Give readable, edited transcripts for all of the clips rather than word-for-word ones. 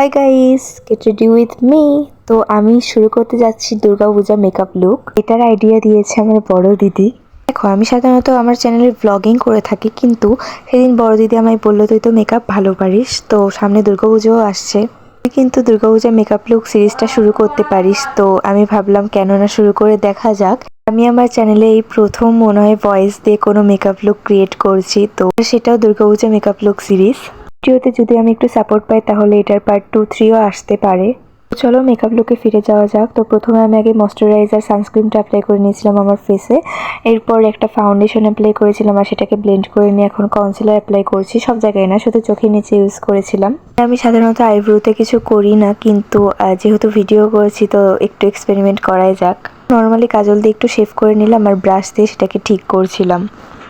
Hi guys, get ready with me. তো আমি শুরু করতে যাচ্ছি দুর্গাপূজা মেকআপ লুক। এটার আইডিয়া দিয়েছে আমার বড় দিদি। দেখো, আমি সাধারণত আমার চ্যানেলে ব্লগিং করে থাকি, কিন্তু সেদিন বড় দিদি আমায় বললো তুই তো মেকআপ ভালো পারিস, তো সামনে দুর্গাপুজোও আসছে, তুই কিন্তু দুর্গাপূজা মেকআপ লুক সিরিজটা শুরু করতে পারিস। তো আমি ভাবলাম কেন না শুরু করে দেখা যাক। আমি আমার চ্যানেলে এই প্রথম মনে হয় ভয়েস দিয়ে কোনো মেকআপ লুক ক্রিয়েট করছি, তো সেটাও দুর্গাপূজা মেকআপ লুক সিরিজ। ভিডিওতে যদি আমি একটু সাপোর্ট পাই তাহলে এটার পার্ট 2-3ও আসতে পারে। চলো মেকআপ লুকে ফিরে যাওয়া যাক। তো প্রথমে আমি আগে ময়শ্চারাইজার সানস্ক্রিনটা অ্যাপ্লাই করে নিয়েছিলাম আমার ফেসে। এরপর একটা ফাউন্ডেশন অ্যাপ্লাই করেছিলাম আর সেটাকে ব্লেন্ড করে নিয়ে এখন কনসিলার অ্যাপ্লাই করছি, সব জায়গায় না, শুধু চোখের নিচে ইউজ করেছিলাম। আমি সাধারণত আইব্রোতে কিছু করি না, কিন্তু যেহেতু ভিডিও করেছি তো একটু এক্সপেরিমেন্ট করাই যাক। নর্মালি কাজল দিয়ে একটু শেভ করে নিলাম আর ব্রাশ দিয়ে সেটাকে ঠিক করছিলাম।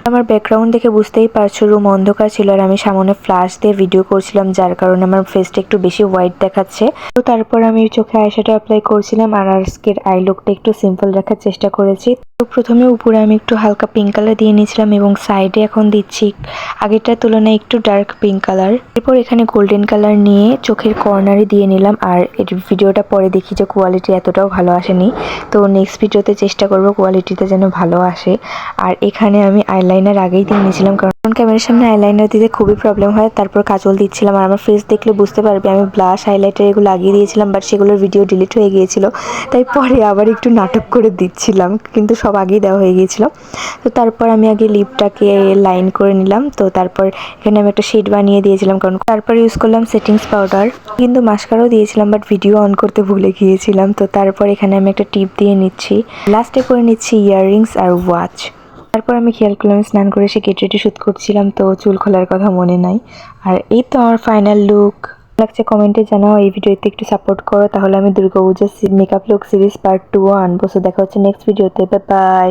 আমার ব্যাকগ্রাউন্ড দেখে বুঝতেই পারছো রুম অন্ধকার ছিল আর আমি সামনে ফ্ল্যাশ দিয়ে ভিডিও করছিলাম, যার কারণে আমার ফেসটা একটু বেশি হোয়াইট দেখাচ্ছে। তো তারপর আমি চোখে আইশ্যাডো অ্যাপ্লাই করছিলাম আর আজকের আই লুকটা একটু সিম্পল রাখার চেষ্টা করেছি। তো প্রথমে উপরে আমি একটু হালকা পিঙ্ক কালার দিয়ে নিয়েছিলাম এবং সাইডে এখন দিচ্ছি আগেরটার তুলনায় একটু ডার্ক পিঙ্ক কালার। এরপর এখানে গোল্ডেন কালার নিয়ে চোখের কর্নারে দিয়ে নিলাম। আর এর ভিডিওটা পরে দেখি যে কোয়ালিটি এতটাও ভালো আসেনি, তো নেক্সট ভিডিওতে চেষ্টা করব কোয়ালিটিতে যেন ভালো আসে। আর এখানে আমি আইলাইনার আগেই দিয়ে নিয়েছিলাম, কারণ ক্যামেরার সামনে আইলাইনার দিতে খুবই প্রবলেম হয়। তারপর কাজল দিচ্ছিলাম আর আমার ফেস দেখলে বুঝতে পারবে আমি ব্লাশ হাইলাইটার এগুলো লাগিয়ে দিয়েছিলাম, বাট সেগুলোর ভিডিও ডিলিট হয়ে গিয়েছিল, তাই পরে আবার একটু নাটক করে দিচ্ছিলাম, কিন্তু সব আগেই দেওয়া হয়ে গিয়েছিল। তো তারপর আমি আগে লিপটাকে লাইন করে নিলাম। তো তারপর এখানে আমি একটা শেড বানিয়ে দিয়েছিলাম, কারণ তারপর ইউজ করলাম সেটিংস পাউডার, কিন্তু মাস্কারাও দিয়েছিলাম, বাট ভিডিও অন করতে ভুলে গিয়েছিলাম। তো তারপর এখানে আমি একটা টিপ দিয়ে নিচ্ছি, লাস্টে করে নিচ্ছি ইয়াররিংস আর ওয়াচ। তারপর আমি খেয়াল করলাম স্নান করে এসে গেট রেডি শুট করছিলাম, তো চুল খোলার কথা মনে নাই। আর এই তো আমার ফাইনাল লুক। লাগছে কমেন্টে জানাও, এই ভিডিওতে একটু সাপোর্ট করো, তাহলে আমি Durga Puja makeup look series part 2 আনবো। সো দেখা হচ্ছে নেক্সট ভিডিওতে, বাই বাই।